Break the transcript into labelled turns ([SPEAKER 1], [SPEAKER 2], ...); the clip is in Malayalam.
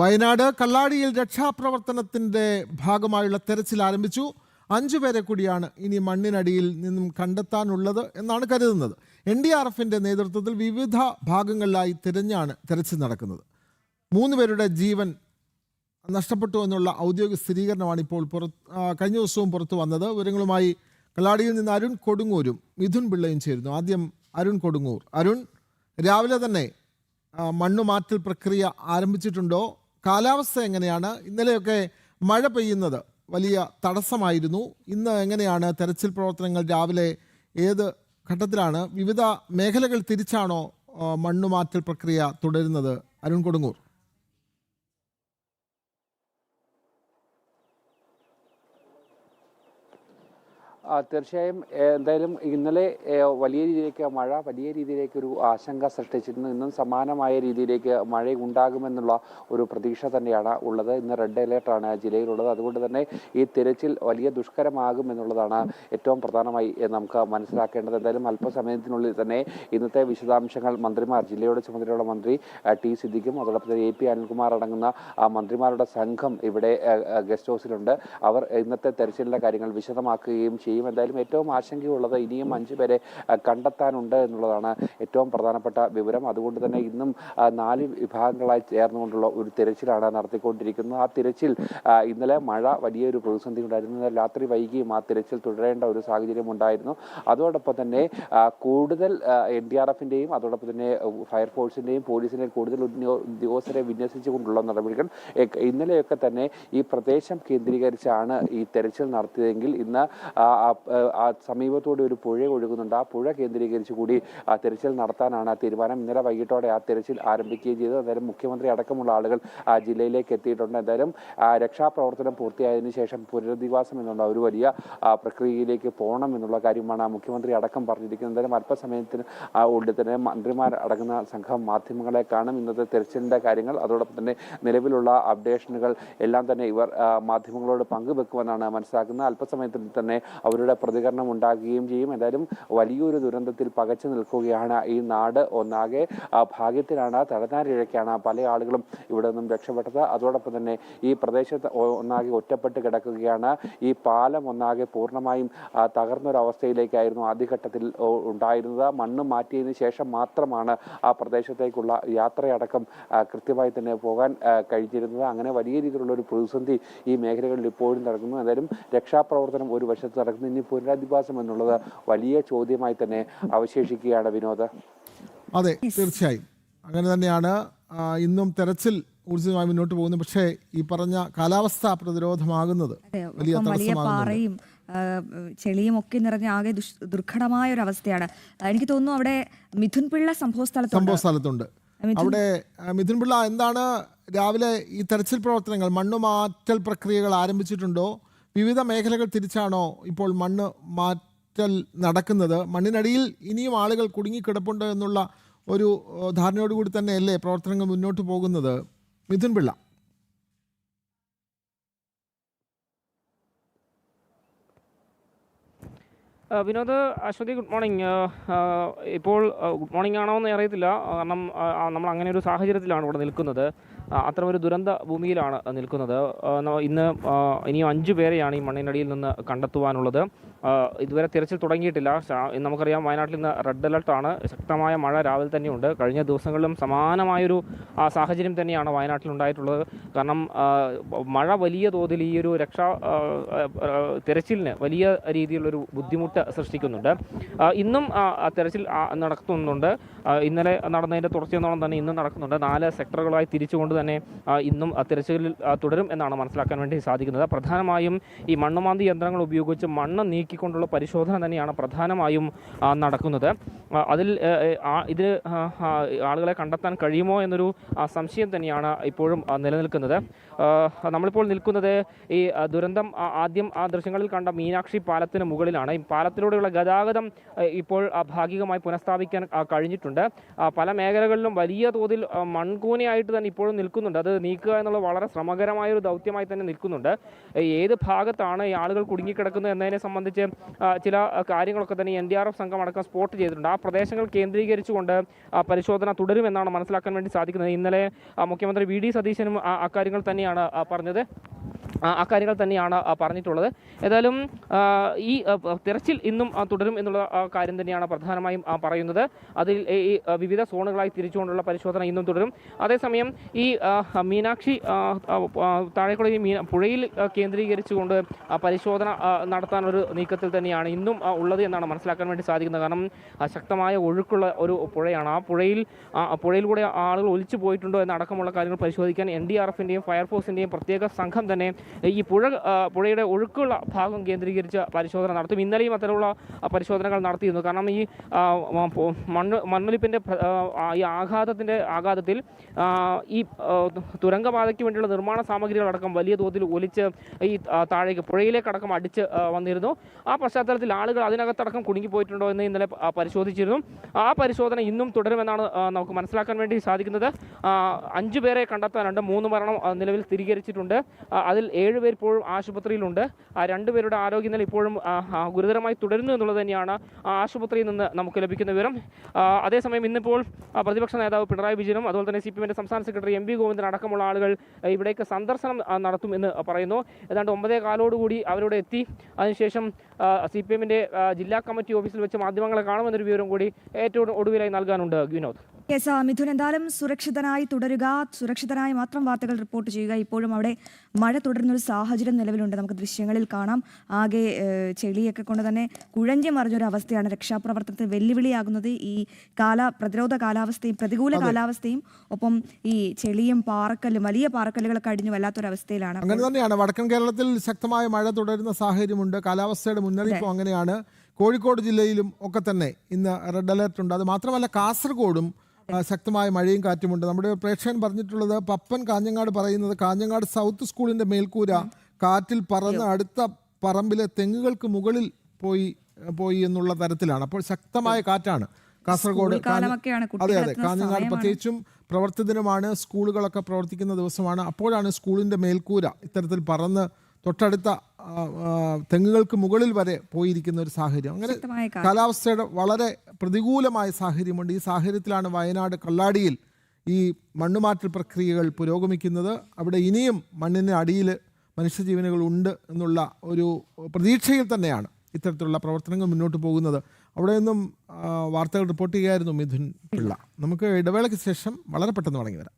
[SPEAKER 1] വയനാട് കള്ളാടിയിൽ രക്ഷാപ്രവർത്തനത്തിന്റെ ഭാഗമായുള്ള തെരച്ചിൽ ആരംഭിച്ചു. 5 പേരെ കൂടിയാണ് ഇനി മണ്ണിനടിയിൽ നിന്നും കണ്ടെത്താനുള്ളത് എന്നാണ് കരുതുന്നത്. NDRFന്റെ നേതൃത്വത്തിൽ വിവിധ ഭാഗങ്ങളിലായി തിരഞ്ഞാണ് തെരച്ചിൽ നടക്കുന്നത്. 3 പേരുടെ ജീവൻ നഷ്ടപ്പെട്ടു എന്നുള്ള ഔദ്യോഗിക സ്ഥിരീകരണമാണ് ഇപ്പോൾ കഴിഞ്ഞ ദിവസവും പുറത്തു വന്നത്. വിവരങ്ങളുമായി കള്ളാടിയിൽ നിന്ന് അരുൺ കൊടുങ്ങൂരും മിഥുൻ പിള്ളയും ചേരുന്നു. ആദ്യം അരുൺ കൊടുങ്ങൂർ. അരുൺ, രാവിലെ തന്നെ മണ്ണുമാറ്റൽ പ്രക്രിയ ആരംഭിച്ചിട്ടുണ്ടോ? കാലാവസ്ഥ എങ്ങനെയാണ്? ഇന്നലെയൊക്കെ മഴ പെയ്യുന്നത് വലിയ തടസ്സമായിരുന്നു. ഇന്ന് എങ്ങനെയാണ് തെരച്ചിൽ പ്രവർത്തനങ്ങൾ? രാവിലെ ഏത് ഘട്ടത്തിലാണ്? വിവിധ മേഖലകൾ തിരിച്ചാണോ മണ്ണുമാറ്റൽ പ്രക്രിയ തുടരുന്നത്? അരുൺ കൊടുങ്ങൂർ.
[SPEAKER 2] തീർച്ചയായും എന്തായാലും ഇന്നലെ വലിയ രീതിയിലേക്ക് മഴ വലിയ രീതിയിലേക്കൊരു ആശങ്ക സൃഷ്ടിച്ചിരുന്നു. ഇന്നും സമാനമായ രീതിയിലേക്ക് മഴ ഉണ്ടാകുമെന്നുള്ള ഒരു പ്രതീക്ഷ തന്നെയാണ് ഉള്ളത്. ഇന്ന് റെഡ് അലേർട്ടാണ് ജില്ലയിലുള്ളത്. അതുകൊണ്ട് തന്നെ ഈ തിരച്ചിൽ വലിയ ദുഷ്കരമാകുമെന്നുള്ളതാണ് ഏറ്റവും പ്രധാനമായി നമുക്ക് മനസ്സിലാക്കേണ്ടത്. എന്തായാലും അല്പസമയത്തിനുള്ളിൽ തന്നെ ഇന്നത്തെ വിശദാംശങ്ങൾ മന്ത്രിമാർ, ജില്ലയുടെ ചുമതലയുള്ള മന്ത്രി ടി സിദ്ദിഖും അതോടൊപ്പം തന്നെ AP അനിൽകുമാർ അടങ്ങുന്ന മന്ത്രിമാരുടെ സംഘം ഇവിടെ ഗസ്റ്റ് ഹൗസിലുണ്ട്. അവർ ഇന്നത്തെ തെരച്ചിലിന്റെ കാര്യങ്ങൾ വിശദമാക്കുകയും ചെയ്യും. എന്തായാലും ഏറ്റവും ആശങ്കയുള്ളത് ഇനിയും 5 പേരെ കണ്ടെത്താനുണ്ട് എന്നുള്ളതാണ് ഏറ്റവും പ്രധാനപ്പെട്ട വിവരം. അതുകൊണ്ട് തന്നെ ഇന്നും 4 വിഭാഗങ്ങളായി ചേർന്നുകൊണ്ടുള്ള ഒരു തിരച്ചിലാണ് നടത്തിക്കൊണ്ടിരിക്കുന്നത്. ആ തിരച്ചിൽ ഇന്നലെ മഴ വലിയൊരു പ്രതിസന്ധി ഉണ്ടായിരുന്നു. രാത്രി വൈകിയും ആ തിരച്ചിൽ തുടരേണ്ട ഒരു സാഹചര്യം ഉണ്ടായിരുന്നു. അതോടൊപ്പം തന്നെ കൂടുതൽ NDRFന്റെയും അതോടൊപ്പം തന്നെ ഫയർഫോഴ്സിന്റെയും പോലീസിന്റെയും കൂടുതൽ ഉദ്യോഗസ്ഥരെ വിന്യസിച്ചുകൊണ്ടുള്ള നടപടികൾ ഇന്നലെയൊക്കെ തന്നെ ഈ പ്രദേശം കേന്ദ്രീകരിച്ചാണ് ഈ തെരച്ചിൽ നടത്തിയതെങ്കിൽ ഇന്ന് സമീപത്തോടെ ഒരു പുഴ ഒഴുകുന്നുണ്ട്. ആ പുഴ കേന്ദ്രീകരിച്ച് കൂടി തെരച്ചിൽ നടത്താനാണ് തീരുമാനം. ഇന്നലെ വൈകിട്ടോടെ ആ തെരച്ചിൽ ആരംഭിക്കുകയും ചെയ്തു. എന്തായാലും മുഖ്യമന്ത്രി അടക്കമുള്ള ആളുകൾ ജില്ലയിലേക്ക് എത്തിയിട്ടുണ്ട്. എന്തായാലും രക്ഷാപ്രവർത്തനം പൂർത്തിയായതിനു ശേഷം പുനരധിവാസം എന്നുള്ള ഒരു വലിയ പ്രക്രിയയിലേക്ക് പോകണം എന്നുള്ള കാര്യമാണ് മുഖ്യമന്ത്രി അടക്കം പറഞ്ഞിരിക്കുന്നത്. എന്തായാലും അല്പസമയത്തിന് ഉള്ളിൽ തന്നെ മന്ത്രിമാർ അടങ്ങുന്ന സംഘം മാധ്യമങ്ങളെ കാണും. ഇന്നത്തെ തെരച്ചിലിന്റെ കാര്യങ്ങൾ അതോടൊപ്പം തന്നെ നിലവിലുള്ള അപ്ഡേഷനുകൾ എല്ലാം തന്നെ ഇവർ മാധ്യമങ്ങളോട് പങ്കുവെക്കുമെന്നാണ് മനസ്സിലാക്കുന്നത്. അല്പസമയത്തിൽ തന്നെ അവരുടെ പ്രതികരണം ഉണ്ടാകുകയും ചെയ്യും. എന്തായാലും വലിയൊരു ദുരന്തത്തിൽ പകച്ചു നിൽക്കുകയാണ് ഈ നാട് ഒന്നാകെ. ഭാഗ്യത്തിലാണ്, തടനാരിഴയ്ക്കാണ് പല ആളുകളും ഇവിടെ നിന്നും രക്ഷപ്പെട്ടത്. അതോടൊപ്പം തന്നെ ഈ പ്രദേശത്ത് ഒന്നാകെ ഒറ്റപ്പെട്ട് കിടക്കുകയാണ്. ഈ പാലം ഒന്നാകെ പൂർണ്ണമായും തകർന്നൊരവസ്ഥയിലേക്കായിരുന്നു ആദ്യഘട്ടത്തിൽ ഉണ്ടായിരുന്നത്. മണ്ണ് മാറ്റിയതിനു ശേഷം മാത്രമാണ് ആ പ്രദേശത്തേക്കുള്ള യാത്രയടക്കം കൃത്യമായി തന്നെ പോകാൻ കഴിഞ്ഞിരുന്നത്. അങ്ങനെ വലിയ രീതിയിലുള്ള ഒരു പ്രതിസന്ധി ഈ മേഖലകളിൽ ഇപ്പോഴും നടക്കുന്നു. എന്തായാലും രക്ഷാപ്രവർത്തനം ഒരു വശത്ത് നടക്കുന്നു. ഇനി പുനരധിവാസം എന്നുള്ളത് വലിയ ചോദ്യമായി തന്നെ അവശേഷിക്കുകയാണ് വിനോദ്.
[SPEAKER 1] അതെ, തീർച്ചയായും അങ്ങനെ തന്നെയാണ്. ഇന്നും തെരച്ചിൽ ഊർജിതമായി മുന്നോട്ട് പോകുന്നു. പക്ഷേ ഈ പറഞ്ഞ കാലാവസ്ഥ പ്രതിരോധമാകുന്നത് വലിയ
[SPEAKER 3] പാറയും ചെളിയും ഒക്കെ നിറഞ്ഞ ആകെ ദുർഘടമായ ഒരു അവസ്ഥയാണ്. എനിക്ക് തോന്നുന്നു അവിടെ മിഥുൻ പിള്ള സംഭവ സ്ഥലത്തുണ്ട്.
[SPEAKER 1] അവിടെ മിഥുൻ പിള്ള, എന്താണ് രാവിലെ ഈ തെരച്ചിൽ പ്രവർത്തനങ്ങൾ, മണ്ണുമാറ്റൽ പ്രക്രിയകൾ ആരംഭിച്ചിട്ടുണ്ടോ? വിവിധ മേഖലകൾ തിരിച്ചാണോ ഇപ്പോൾ മണ്ണ് മാറ്റൽ നടക്കുന്നത്? മണ്ണിനടിയിൽ ഇനിയും ആളുകൾ കുടുങ്ങിക്കിടപ്പുണ്ട് എന്നുള്ള ഒരു ധാരണയോടുകൂടി തന്നെയല്ലേ പ്രവർത്തനങ്ങൾ മുന്നോട്ട് പോകുന്നത്? മിഥുൻ പിള്ള.
[SPEAKER 4] Vinod, Aswathy, good morning. ഇപ്പോൾ ഗുഡ് മോർണിംഗ് ആണോ എന്ന് അറിയത്തില്ല. കാരണം നമ്മൾ അങ്ങനെ ഒരു സാഹചര്യത്തിലാണ് ഇവിടെ നിൽക്കുന്നത്. അത്തരമൊരു ദുരന്ത ഭൂമിയിലാണ് നിൽക്കുന്നത്. ഇന്ന് ഇനിയും 5 പേരെയാണ് ഈ മണ്ണിനടിയിൽ നിന്ന് കണ്ടെത്തുവാനുള്ളത്. ഇതുവരെ തിരച്ചിൽ തുടങ്ങിയിട്ടില്ല. നമുക്കറിയാം, വയനാട്ടിൽ ഇന്ന് റെഡ് അലർട്ടാണ്. ശക്തമായ മഴ രാവിലെ തന്നെയുണ്ട്. കഴിഞ്ഞ ദിവസങ്ങളിലും സമാനമായൊരു സാഹചര്യം തന്നെയാണ് വയനാട്ടിൽ ഉണ്ടായിട്ടുള്ളത്. കാരണം മഴ വലിയ തോതിൽ ഈ ഒരു തെരച്ചിലിന് വലിയ രീതിയിലുള്ളൊരു ബുദ്ധിമുട്ട് സൃഷ്ടിക്കുന്നുണ്ട്. ഇന്നും തെരച്ചിൽ നടത്തുന്നുണ്ട്. ഇന്നലെ നടന്നതിൻ്റെ തുടർച്ചയെന്നോളം തന്നെ ഇന്നും നടക്കുന്നുണ്ട്. 4 സെക്ടറുകളായി തിരിച്ചുകൊണ്ട് തന്നെ ഇന്നും തിരച്ചിലിൽ തുടരും എന്നാണ് മനസ്സിലാക്കാൻ വേണ്ടി സാധിക്കുന്നത്. പ്രധാനമായും ഈ മണ്ണുമാന്തി യന്ത്രങ്ങൾ ഉപയോഗിച്ച് മണ്ണ് നീക്കിക്കൊണ്ടുള്ള പരിശോധന തന്നെയാണ് പ്രധാനമായും നടക്കുന്നത്. ഇതിൽ ആളുകളെ കണ്ടെത്താൻ കഴിയുമോ എന്നൊരു സംശയം തന്നെയാണ് ഇപ്പോഴും നിലനിൽക്കുന്നത്. നമ്മളിപ്പോൾ നിൽക്കുന്നത് ഈ ദുരന്തം ആദ്യം ആ ദൃശ്യങ്ങളിൽ കണ്ട മീനാക്ഷി പാലത്തിന് മുകളിലാണ്. ഈ പാലത്തിലൂടെയുള്ള ഗതാഗതം ഇപ്പോൾ ഭാഗികമായി പുനഃസ്ഥാപിക്കാൻ കഴിഞ്ഞിട്ടുണ്ട്. പല മേഖലകളിലും വലിയ തോതിൽ മൺകൂനയായിട്ട് തന്നെ ഇപ്പോഴും നിൽക്കുന്നുണ്ട്. അത് നീക്കുക എന്നുള്ളത് വളരെ ശ്രമകരമായ ഒരു ദൗത്യമായി തന്നെ നിൽക്കുന്നുണ്ട്. ഏത് ഭാഗത്താണ് ഈ ആളുകൾ കുടുങ്ങിക്കിടക്കുന്നത് എന്നതിനെ സംബന്ധിച്ച് ചില കാര്യങ്ങളൊക്കെ തന്നെ NDRF സംഘം അടക്കം സ്പോട്ട് ചെയ്തിട്ടുണ്ട്. ആ പ്രദേശങ്ങൾ കേന്ദ്രീകരിച്ചുകൊണ്ട് പരിശോധന തുടരുമെന്നാണ് മനസ്സിലാക്കാൻ വേണ്ടി സാധിക്കുന്നത്. ഇന്നലെ മുഖ്യമന്ത്രി VD സതീശനും അക്കാര്യങ്ങൾ തന്നെയാണ് പറഞ്ഞത്. അക്കാര്യങ്ങൾ തന്നെയാണ് പറഞ്ഞിട്ടുള്ളത്. ഏതായാലും ഈ തിരച്ചിൽ ഇന്നും തുടരും എന്നുള്ള കാര്യം തന്നെയാണ് പ്രധാനമായും പറയുന്നത്. അതിൽ ഈ വിവിധ സോണുകളായി തിരിച്ചുകൊണ്ടുള്ള പരിശോധന ഇന്നും തുടരും. അതേസമയം ഈ മീനാക്ഷി താഴേക്കുള്ള ഈ പുഴയിൽ കേന്ദ്രീകരിച്ചുകൊണ്ട് പരിശോധന നടത്താനൊരു നീക്കത്തിൽ തന്നെയാണ് ഇന്നും ഉള്ളത് എന്നാണ് മനസ്സിലാക്കാൻ വേണ്ടി സാധിക്കുന്നത്. കാരണം ശക്തമായ ഒഴുക്കുള്ള ഒരു പുഴയാണ്. ആ പുഴയിലൂടെ ആളുകൾ ഒലിച്ചു പോയിട്ടുണ്ടോ എന്നടക്കമുള്ള കാര്യങ്ങൾ പരിശോധിക്കാൻ NDRFിൻ്റെയും ഫയർഫോഴ്സിൻ്റെയും പ്രത്യേക സംഘം തന്നെ ഈ പുഴയുടെ ഒഴുക്കുള്ള ഭാഗം കേന്ദ്രീകരിച്ച് പരിശോധന നടത്തും. ഇന്നലെയും അത്തരമുള്ള പരിശോധനകൾ നടത്തിയിരുന്നു. കാരണം ഈ മണ്ണൊലിപ്പിൻ്റെ ഈ ആഘാതത്തിൽ ഈ തുരങ്കപാതയ്ക്ക് വേണ്ടിയുള്ള നിർമ്മാണ സാമഗ്രികളടക്കം വലിയ തോതിൽ ഒലിച്ച് ഈ താഴേക്ക് പുഴയിലേക്കടക്കം അടിച്ച് വന്നിരുന്നു. ആ പശ്ചാത്തലത്തിൽ ആളുകൾ അതിനകത്തടക്കം കുടുങ്ങിപ്പോയിട്ടുണ്ടോ എന്ന് ഇന്നലെ പരിശോധിച്ചിരുന്നു. ആ പരിശോധന ഇന്നും തുടരുമെന്നാണ് നമുക്ക് മനസ്സിലാക്കാൻ വേണ്ടി സാധിക്കുന്നത്. 5 പേരെ കണ്ടെത്താനുണ്ട്. 3 മരണം നിലവിൽ സ്ഥിരീകരിച്ചിട്ടുണ്ട്. അതിൽ 7 പേർ ഇപ്പോഴും ആശുപത്രിയിലുണ്ട്. 2 പേരുടെ ആരോഗ്യനില ഇപ്പോഴും ഗുരുതരമായി തുടരുന്നു എന്നുള്ളത് തന്നെയാണ് ആശുപത്രിയിൽ നിന്ന് നമുക്ക് ലഭിക്കുന്ന വിവരം. അതേസമയം ഇന്നിപ്പോൾ പ്രതിപക്ഷ നേതാവ് പിണറായി വിജയനും അതുപോലെ തന്നെ CPMന്റെ സംസ്ഥാന സെക്രട്ടറി MV ഗോവിന്ദൻ അടക്കമുള്ള ആളുകൾ ഇവിടേക്ക് സന്ദർശനം നടത്തും എന്ന് പറയുന്നു. ഏതാണ്ട് 9:15 അവരോട് എത്തി. അതിനുശേഷം CPMന്റെ ജില്ലാ കമ്മിറ്റി ഓഫീസിൽ വെച്ച് മാധ്യമങ്ങളെ കാണുമെന്നൊരു വിവരം കൂടി ഏറ്റവും ഒടുവിലായി നൽകാനുണ്ട്. വിനോദ്.
[SPEAKER 3] മിഥുൻ, എന്തായാലും സുരക്ഷിതനായി തുടരുക, സുരക്ഷിതനായി മാത്രം വാർത്തകൾ റിപ്പോർട്ട് ചെയ്യുക. ഇപ്പോഴും അവിടെ മഴ തുടരുന്നൊരു സാഹചര്യം നിലവിലുണ്ട്. നമുക്ക് ദൃശ്യങ്ങളിൽ കാണാം. ആകെ ചെളിയൊക്കെ കൊണ്ട് തന്നെ കുഴഞ്ഞു മറിഞ്ഞൊരു അവസ്ഥയാണ്. രക്ഷാപ്രവർത്തനത്തിന് വെല്ലുവിളിയാകുന്നത് ഈ പ്രതിരോധ കാലാവസ്ഥയും പ്രതികൂല കാലാവസ്ഥയും ഒപ്പം ഈ ചെളിയും പാറക്കല്ലും വലിയ പാറക്കല്ലുകളൊക്കെ അടിഞ്ഞു വല്ലാത്തൊരവസ്ഥയിലാണ്.
[SPEAKER 1] അങ്ങനെ തന്നെയാണ്. വടക്കൻ കേരളത്തിൽ ശക്തമായ മഴ തുടരുന്ന സാഹചര്യമുണ്ട്. കാലാവസ്ഥയുടെ മുന്നറിയിപ്പും അങ്ങനെയാണ്. കോഴിക്കോട് ജില്ലയിലും ഒക്കെ തന്നെ ഇന്ന് റെഡ് അലർട്ട് ഉണ്ട്. അത് മാത്രമല്ല കാസർഗോഡും ശക്തമായ മഴയും കാറ്റുമുണ്ട്. നമ്മുടെ പ്രേക്ഷകൻ പറഞ്ഞിട്ടുള്ളത് പപ്പൻ കാഞ്ഞങ്ങാട് പറയുന്നത് കാഞ്ഞങ്ങാട് സൗത്ത് സ്കൂളിന്റെ മേൽക്കൂര കാറ്റിൽ പറന്ന് അടുത്ത പറമ്പിലെ തെങ്ങുകൾക്ക് മുകളിൽ പോയി എന്നുള്ള തരത്തിലാണ്. അപ്പോൾ ശക്തമായ കാറ്റാണ് കാസർഗോഡ്. അതെ, കാഞ്ഞങ്ങാട് പ്രത്യേകിച്ചും പ്രവൃത്തി ദിനമാണ്, സ്കൂളുകളൊക്കെ പ്രവർത്തിക്കുന്ന ദിവസമാണ്. അപ്പോഴാണ് സ്കൂളിന്റെ മേൽക്കൂര ഇത്തരത്തിൽ പറന്ന് തൊട്ടടുത്ത തെങ്ങുകൾക്ക് മുകളിൽ വരെ പോയിരിക്കുന്ന ഒരു സാഹചര്യം. അങ്ങനെ കാലാവസ്ഥയുടെ വളരെ പ്രതികൂലമായ സാഹചര്യമുണ്ട്. ഈ സാഹചര്യത്തിലാണ് വയനാട് കള്ളാടിയിൽ ഈ മണ്ണുമാറ്റൽ പ്രക്രിയകൾ പുരോഗമിക്കുന്നത്. അവിടെ ഇനിയും മണ്ണിന് അടിയിൽ മനുഷ്യജീവനുകൾ ഉണ്ട് എന്നുള്ള ഒരു പ്രതീക്ഷയിൽ തന്നെയാണ് ഇത്തരത്തിലുള്ള പ്രവർത്തനങ്ങൾ മുന്നോട്ട് പോകുന്നത്. അവിടെ നിന്നും വാർത്തകൾ റിപ്പോർട്ട് ചെയ്യുകയായിരുന്നു മിഥുൻ പിള്ള. നമുക്ക് ഇടവേളയ്ക്ക് ശേഷം വളരെ പെട്ടെന്ന് മടങ്ങി വരാം.